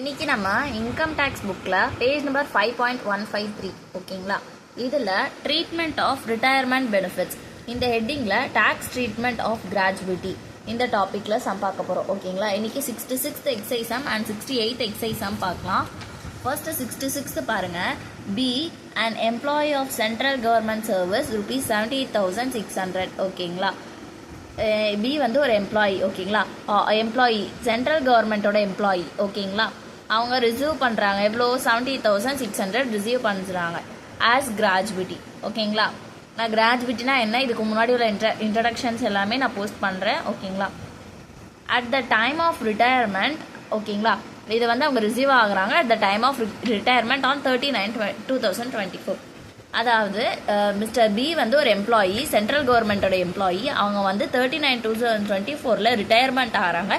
இன்னைக்கு நம்ம income tax புக்கில் பேஜ் நம்பர் 5.153 ஓகேங்களா. இதில் ட்ரீட்மெண்ட் ஆஃப் ரிட்டையர்மெண்ட் பெனிஃபிட்ஸ் இந்த ஹெட்டிங்கில் டேக்ஸ் ட்ரீட்மெண்ட் ஆஃப் கிராஜுவிட்டி இந்த டாப்பிக்கில் சம் பார்க்க போகிறோம் ஓகேங்களா. இன்னைக்கு 66th exercise sum and 68th exercise sum பார்க்கலாம். ஃபர்ஸ்ட் 66th பாருங்கள். B and employee of central government service ₹78,600 ஓகேங்களா. பி வந்து ஒரு எம்ப்ளாயி ஓகேங்களா. எம்ப்ளாயி சென்ட்ரல் கவர்மெண்ட்டோட எம்ப்ளாயி ஓகேங்களா. அவங்க ரிசீவ் பண்ணுறாங்க எவ்வளோ 70,600 ரிசீவ் பண்ணுறாங்க ஆஸ் கிராஜுவிட்டி ஓகேங்களா. நான் கிராஜுவிட்டினா என்ன இதுக்கு முன்னாடி உள்ள இன்ட்ரடக்ஷன்ஸ் எல்லாமே நான் போஸ்ட் பண்ணுறேன் ஓகேங்களா. At the time of retirement ஓகேங்களா. இதை வந்து அவங்க ரிசீவ் ஆகுறாங்க at the time of retirement on 30/9/2024. அதாவது மிஸ்டர் பி வந்து ஒரு எம்ப்ளாயி சென்ட்ரல் கவர்மெண்ட்டோட எம்ப்ளாயி. அவங்க வந்து 30/9/2024 ரிட்டையர்மெண்ட் ஆகிறாங்க.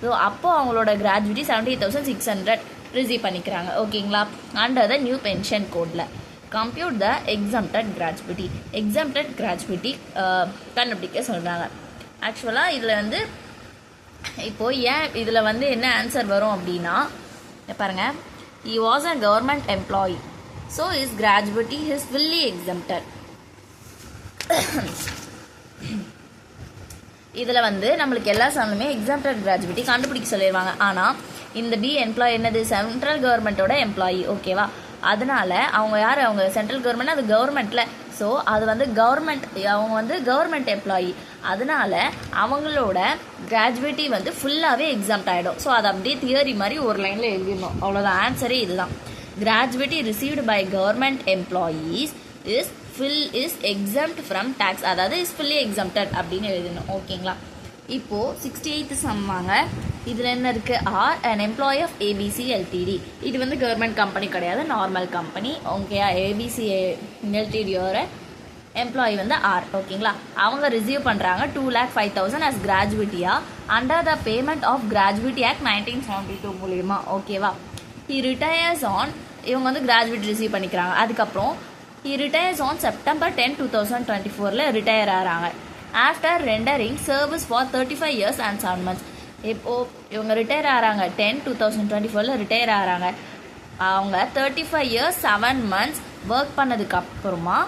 ஸோ அப்போது அவங்களோட கிராஜுவிட்டி 70,600 ரிசீவ் பண்ணிக்கிறாங்க ஓகேங்களா. அண்டர் த நியூ பென்ஷன் கோடில் compute the exempted gratuity. Exempted gratuity கண்டுபிடிக்க சொல்கிறாங்க. ஆக்சுவலாக இதில் வந்து இப்போது ஏன் இதில் வந்து என்ன ஆன்சர் வரும் அப்படின்னா பாருங்கள். he was a government employee so his gratuity is fully exempted. இதில் வந்து நம்மளுக்கு எல்லா சமயமே எக்ஸம்டட் கிராஜுவிட்டி கண்டுபிடிக்க சொல்லிடுவாங்க. ஆனால் இந்த பி எம்ப்ளாயி என்னது சென்ட்ரல் கவர்மெண்ட்டோட எம்ப்ளாயி ஓகேவா. அதனால அவங்க யார் அவங்க சென்ட்ரல் கவர்மெண்ட் அது கவர்மெண்ட்டில். ஸோ அது வந்து கவர்மெண்ட் அவங்க வந்து கவர்மெண்ட் எம்ப்ளாயி. அதனால அவங்களோட கிராஜுவிட்டி வந்து ஃபுல்லாகவே எக்ஸாம்ட் ஆகிடும். ஸோ அது அப்படியே தியரி மாதிரி ஒரு லைனில் எழுதிடணும். அவ்வளோதான் ஆன்சரே இதுதான். Gratuity received by government employees is exempt from tax. அதாவது இஸ் ஃபுல்லி எக்ஸம்டட் அப்படின்னு எழுதணும் ஓகேங்களா. இப்போது 68th சம்மாங்க. இதில் என்ன இருக்குது R and employee of ABC LTD. இது வந்து கவர்மெண்ட் கம்பெனி கிடையாது, நார்மல் கம்பெனி ஓகே. ஏபிசி எல்டிடியோட எம்ப்ளாயி வந்து ஆர் ஓகேங்களா. அவங்க ரிசீவ் பண்ணுறாங்க 2,05,000 as கிராஜுவிட்டியாக under the payment of gratuity act 1972 மூலியமா ஓகேவா. ஹி ரிட்டையர்ஸ் ஆன் இவங்க வந்து கிராஜுவிட்டி ரிசீவ் பண்ணிக்கிறாங்க. அதுக்கப்புறம் he retires on September 10, 2024 retire ஆகிறாங்க. After rendering service for 35 years and 7 months. இப்போது இவங்க ரிட்டையர் ஆகிறாங்க 10/2024 ரிட்டையர் ஆகிறாங்க. அவங்க 35 years 7 months ஒர்க் பண்ணதுக்கப்புறமா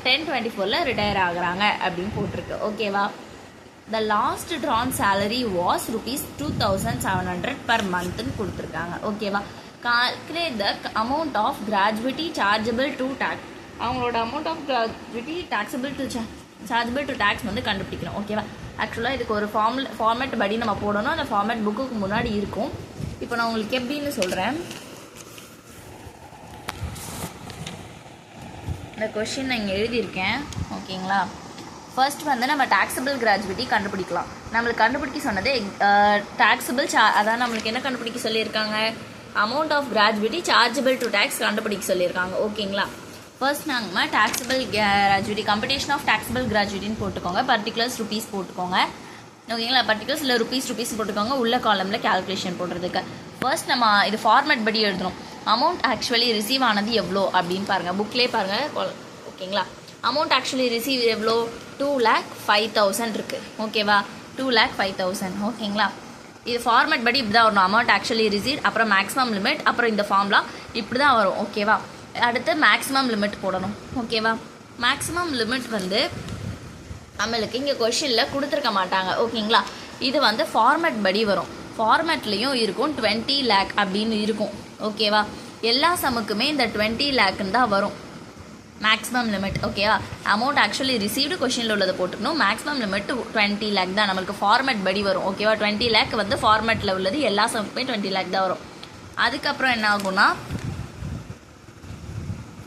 10/24 ரிட்டையர் ஆகுறாங்க அப்படின்னு போட்டிருக்கு ஓகேவா. The last drawn salary was ₹2,700 per monthன்னு கொடுத்துருக்காங்க ஓகேவா. calculate the amount of gratuity chargeable to tax. அவங்களோட amount of gratuity taxable to tax வந்து கண்டுபிடிக்கணும் ஓகேவா. ஆக்சுவலாக இதுக்கு ஒரு ஃபார்மேட் படி நம்ம போடணும். அந்த ஃபார்மேட் புக்குக்கு முன்னாடி இருக்கும். இப்போ நான் உங்களுக்கு எப்படின்னு சொல்கிறேன். இந்த கொஷின் நான் இங்கே எழுதியிருக்கேன் ஓகேங்களா. ஃபர்ஸ்ட் வந்து நம்ம டாக்ஸபிள் கிராஜுவிட்டி கண்டுபிடிக்கலாம். நம்மளுக்கு கண்டுபிடிக்க சொன்னது டாக்ஸபிள் அதான் நம்மளுக்கு என்ன கண்டுபிடிக்க சொல்லியிருக்காங்க amount of gratuity chargeable to tax கண்டுபிடிக்க சொல்லியிருக்காங்க ஓகேங்களா. ஃபர்ஸ்ட் நாங்கள் taxable gratuity computation of taxable கிராஜுவிட்டின்னு போட்டுக்கோங்க. பர்டிகுலர்ஸ் ருபீஸ் போட்டுக்கோங்க ஓகேங்களா. பர்டிகுலர்ஸ் இல்லை ருபீஸ் போட்டுக்கோங்க. உள்ள காலமில் கேல்குலேஷன் போடுறதுக்கு ஃபர்ஸ்ட் நம்ம இது ஃபார்மேட் படி எழுதணும். அமௌண்ட் ஆக்சுவலி ரிசீவ் ஆனது எவ்வளோ அப்படின்னு பாருங்கள். புக்லேயே பாருங்கள் ஓகேங்களா. அமௌண்ட் ஆக்சுவலி ரிசீவ் எவ்வளோ 2,05,000 இருக்குது ஓகேவா. 2,05,000 ஓகேங்களா. இது ஃபார்மேட் படி இப்படி தான் வரணும். அமௌண்ட் ஆக்சுவலி ரிசீவ் அப்புறம் மேக்ஸிமம் லிமிட் அப்புறம் இந்த ஃபார்ம்லாம் இப்படி தான் வரும் ஓகேவா. அடுத்து மேக்ஸிமம் லிமிட் போடணும் ஓகேவா. மேக்ஸிமம் லிமிட் வந்து நம்மளுக்கு இங்கே கொஷினில் கொடுத்துருக்க மாட்டாங்க ஓகேங்களா. இது வந்து ஃபார்மேட் படி வரும். ஃபார்மேட்லேயும் இருக்கும் 20 lakh அப்படின்னு இருக்கும் ஓகேவா. எல்லா சமுக்குமே இந்த 20 lakhன்னு தான் வரும் மேக்ஸிமம் லிமிட் ஓகேவா. அமௌண்ட் ஆக்சுவலி ரிசீவ்டு கொஷினில் உள்ளதை போட்டுக்கணும். மேக்ஸிமம் லிமிட் 20 lakh தான் நம்மளுக்கு ஃபார்மேட் படி வரும் ஓகேவா. 20 lakh வந்து ஃபார்மேட்டில் உள்ளது எல்லா சமுக்குமே 20 lakh தான் வரும். அதுக்கப்புறம் என்ன ஆகும்னா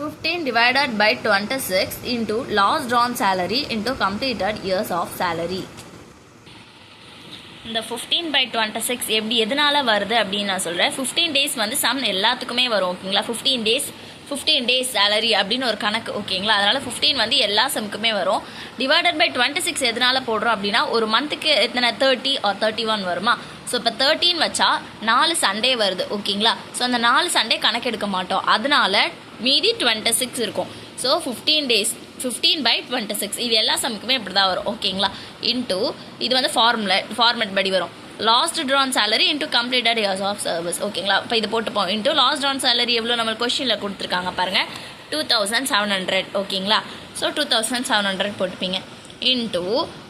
15 divided by 26 into last drawn salary into completed years of salary. இந்த 15/26 எப்படி எதனால வருது அப்படின்னு நான் சொல்கிறேன். 15 days வந்து சம் எல்லாத்துக்குமே வரும் ஓகேங்களா. 15 days சேலரி அப்படின்னு ஒரு கணக்கு ஓகேங்களா. அதனால் 15 வந்து எல்லா சமுக்குமே வரும். டிவைடட் பை 26 எதனால் போடுறோம் அப்படின்னா ஒரு மந்த்துக்கு எத்தனை 30 or 31 வருமா. ஸோ இப்போ 13 வச்சா 4 சண்டே வருது ஓகேங்களா. ஸோ அந்த 4 சண்டே கணக்கெடுக்க மாட்டோம். அதனால மீதி 26 இருக்கும். ஸோ 15 days 15/26 இது எல்லா சமுக்குமே இப்படி தான் வரும் ஓகேங்களா. இன்ட்டு இது வந்து ஃபார்மேட் படி வரும். Last drawn salary into completed years of service. ஓகேங்களா? இப்போ இது போட்டுப்போம். இன்ட்டு லாஸ்ட் ட்ரான் சேலரி எவ்வளோ நம்ம கொஸ்டினில் கொடுத்துருக்காங்க பாருங்கள், 2700. ஓகேங்களா? ஸோ 2700 போட்டுப்பீங்க. Into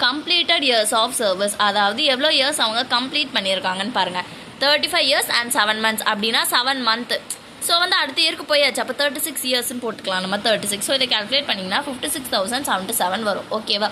completed years of service, அதாவது எவ்வளோ இயர்ஸ் அவங்க கம்ப்ளீட் பண்ணியிருக்காங்கன்னு பாருங்கள். 35 years and 7 months அப்படின்னா 7 month. ஸோ வந்து அடுத்த இயருக்கு போயாச்சு. அப்போ 36 yearsன்னு போட்டுக்கலாம் நம்ம 36. ஸோ இதை கால்குலேட் பண்ணிங்கன்னா 56,077 வரும். ஓகேவா?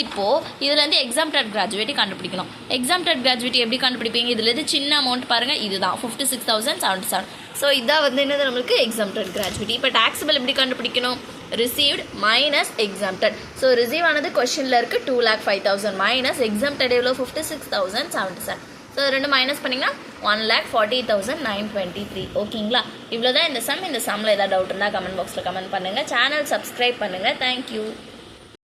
இப்போது இதுலேருந்து எக்ஸாம்டட் கிராஜுவேட்டி கண்டுபிடிக்கணும். எக்ஸாம்டட் கிராஜுவேட்டி எப்படி கண்டுபிடிப்பீங்க? இதுலேருந்து சின்ன அமௌண்ட் பாருங்கள், இதுதான் 56,077. ஸோ இதான் வந்து என்னது நம்மளுக்கு எக்ஸாம்டட் கிராஜுவேட்டி. இப்போ டாக்ஸபிள் எப்படி கண்டுபிடிக்கணும்? Received minus exempted. So receive ஆனது கொஸ்டினில் இருக்குது 2,05,000 மைனஸ் எக்ஸாம்டட் எவ்வளோ 56,077. ஸோ ரெண்டு மைனஸ் பண்ணிங்கன்னா 1,40,923. ஓகேங்களா? இவ்வளோ தான் இந்த சம். இந்த சம்மில் ஏதாவது டவுட் இருந்தால் கமெண்ட் பாக்ஸில் கமெண்ட் பண்ணுங்கள். சேனல் சப்ஸ்கிரைப் பண்ணுங்கள். தேங்க்யூ.